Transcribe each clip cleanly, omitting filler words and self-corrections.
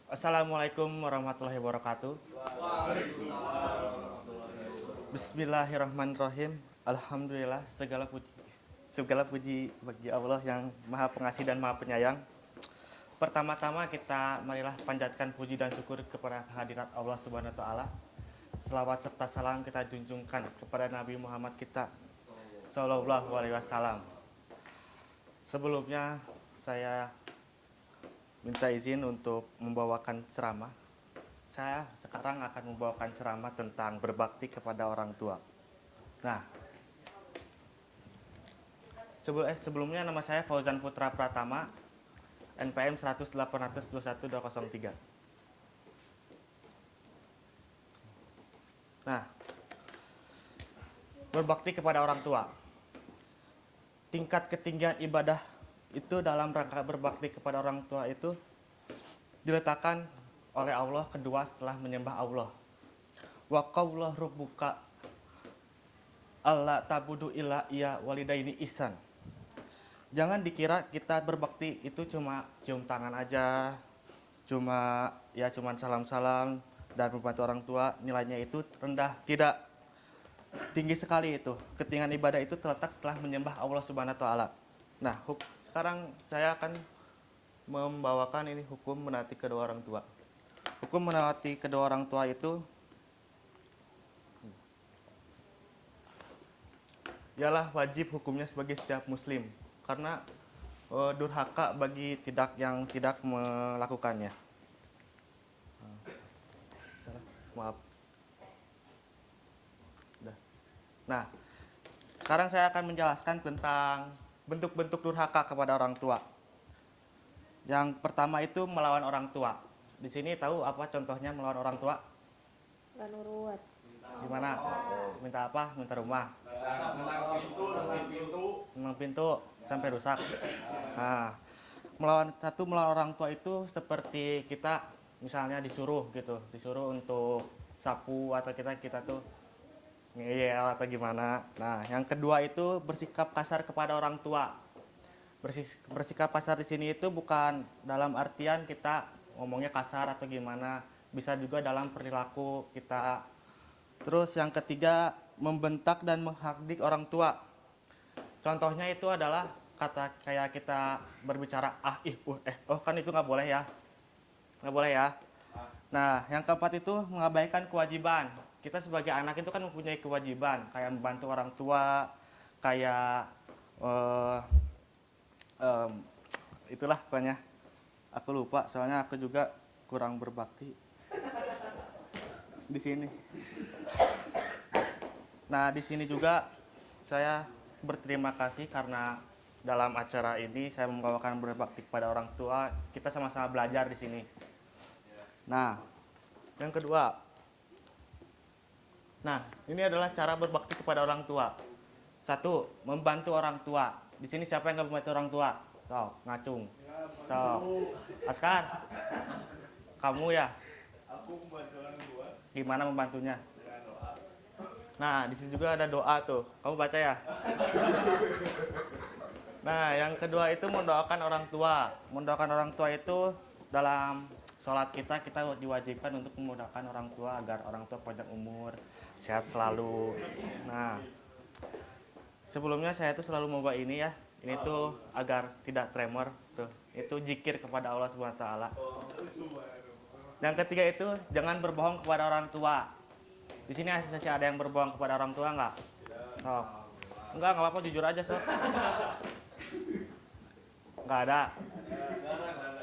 Assalamualaikum warahmatullahi wabarakatuh. Bismillahirrahmanirrahim. Alhamdulillah, segala puji bagi Allah yang Maha Pengasih dan Maha Penyayang. Pertama-tama kita marilah panjatkan puji dan syukur kepada hadirat Allah Subhanahu wa taala. Selawat serta salam kita junjungkan kepada Nabi Muhammad kita sallallahu alaihi wasallam. Sebelumnya saya minta izin untuk membawakan ceramah. Saya sekarang akan membawakan ceramah tentang berbakti kepada orang tua. Nah, sebelumnya nama saya Fauzan Putra Pratama, NPM 10821-203. Nah, berbakti kepada orang tua. Tingkat ketinggian ibadah itu dalam rangka berbakti kepada orang tua itu diletakkan oleh Allah kedua setelah menyembah Allah. Wa qaula rabbuka alla tabudu illa iya walidaini ihsan. Jangan dikira kita berbakti itu cuma cium tangan aja, cuma salam-salam dan membantu orang tua, nilainya itu rendah. Tidak. Tinggi sekali itu. Ketinggian ibadah itu terletak setelah menyembah Allah Subhanahu wa taala. Nah, sekarang saya akan membawakan ini hukum menaati kedua orang tua. Hukum menaati kedua orang tua itu ialah wajib hukumnya sebagai setiap muslim, karena durhaka bagi yang tidak melakukannya. Maaf. Nah, sekarang saya akan menjelaskan tentang bentuk-bentuk durhaka kepada orang tua. Yang pertama itu melawan orang tua. Di sini tahu apa contohnya melawan orang tua? Gak nurut. Gimana? Minta apa? Minta rumah. Menang pintu sampai rusak. Nah, melawan orang tua itu seperti kita misalnya disuruh untuk sapu atau kita tuh ngeyel atau gimana. Nah, yang kedua itu bersikap kasar kepada orang tua. Bersikap kasar di sini itu bukan dalam artian kita ngomongnya kasar atau gimana, bisa juga dalam perilaku kita. Terus yang ketiga, membentak dan menghardik orang tua. Contohnya itu adalah kata kayak kita berbicara kan itu nggak boleh ya. Nah, yang keempat itu mengabaikan kewajiban. Kita sebagai anak itu kan mempunyai kewajiban kayak membantu orang tua, kayak itulah pokoknya. Aku lupa soalnya aku juga kurang berbakti di sini. Nah, di sini juga saya berterima kasih karena dalam acara ini saya membawakan berbakti kepada orang tua. Kita sama-sama belajar di sini. Nah, yang kedua. Nah, ini adalah cara berbakti kepada orang tua. 1. Membantu orang tua. Di sini siapa yang nggak membantu orang tua? Sok, ngacung. Sok. Askar. Kamu ya? Aku membantu orang tua. Gimana membantunya? Dengan doa. Nah, di sini juga ada doa tuh. Kamu baca ya? Nah, yang kedua itu mendoakan orang tua. Mendoakan orang tua itu dalam sholat kita diwajibkan untuk memudahkan orang tua agar orang tua panjang umur, sehat selalu. Nah, sebelumnya saya tuh selalu membawa ini ya. Ini tuh agar tidak tremor tuh. Itu zikir kepada Allah Subhanahu wa taala. Yang ketiga itu jangan berbohong kepada orang tua. Di sini masih ada yang berbohong kepada orang tua nggak? Oh. Enggak apa-apa, jujur aja, Sob. Nggak ada.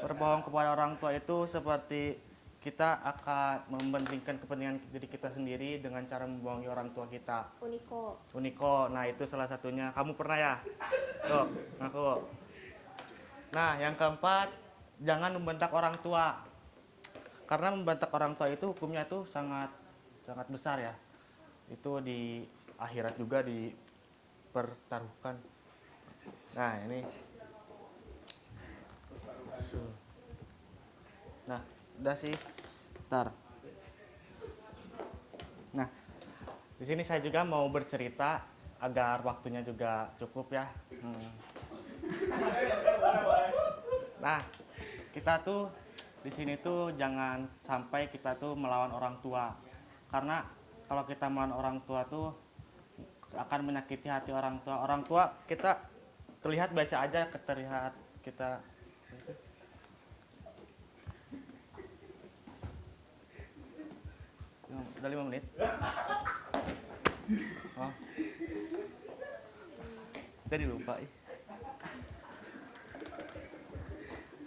Berbohong kepada orang tua itu seperti kita akan mementingkan kepentingan diri kita sendiri dengan cara membohongi orang tua kita. Uniko. Nah, itu salah satunya. Kamu pernah ya? Tuh, ngaku. Nah, yang keempat, jangan membentak orang tua. Karena membentak orang tua itu hukumnya itu sangat besar ya. Itu di akhirat juga dipertaruhkan. Nah, ini. Nah, udah sih. Ntar. Nah, di sini saya juga mau bercerita agar waktunya juga cukup ya. Nah, kita tuh di sini tuh jangan sampai kita tuh melawan orang tua. Karena kalau kita melawan orang tua tuh akan menyakiti hati orang tua. Orang tua kita terlihat biasa aja, terlihat kita udah 5 menit. Oh. Jadi lupa.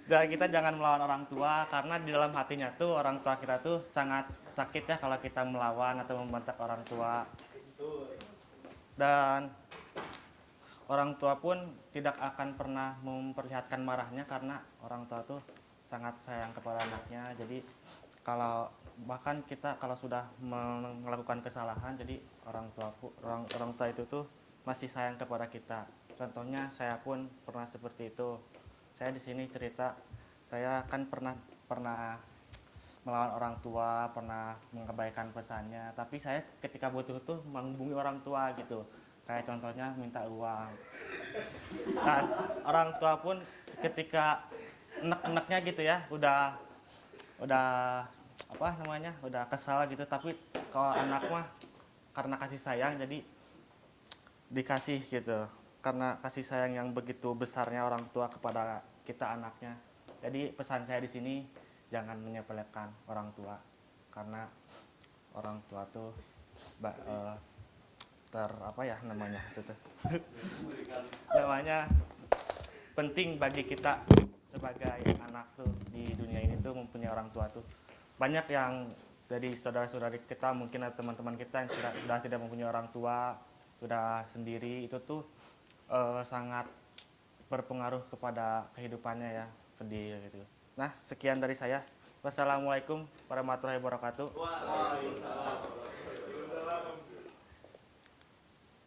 Dan kita jangan melawan orang tua karena di dalam hatinya tuh orang tua kita tuh sangat sakit ya kalau kita melawan atau membentak orang tua. Dan orang tua pun tidak akan pernah memperlihatkan marahnya karena orang tua tuh sangat sayang kepada anaknya. Jadi kalau bahkan kita kalau sudah melakukan kesalahan, jadi orang tua itu tuh masih sayang kepada kita. Contohnya saya pun pernah seperti itu. Saya di sini cerita, saya kan pernah melawan orang tua, pernah mengabaikan pesannya. Tapi saya ketika butuh tuh menghubungi orang tua gitu. Kayak contohnya minta uang. Nah, orang tua pun ketika enek-eneknya gitu ya, udah apa namanya, udah kesal gitu. Tapi kalau anak mah karena kasih sayang jadi dikasih gitu. Karena kasih sayang yang begitu besarnya orang tua kepada kita anaknya. Jadi pesan saya di sini jangan menyepelekan orang tua karena orang tua tuh apa ya namanya itu tuh namanya penting bagi kita sebagai anak tuh di dunia ini tuh mempunyai orang tua tuh. Banyak yang dari saudara-saudari kita mungkin ada teman-teman kita yang sudah tidak mempunyai orang tua, sudah sendiri, itu tuh sangat berpengaruh kepada kehidupannya ya, sedih gitu. Nah, sekian dari saya. Wassalamualaikum warahmatullahi wabarakatuh.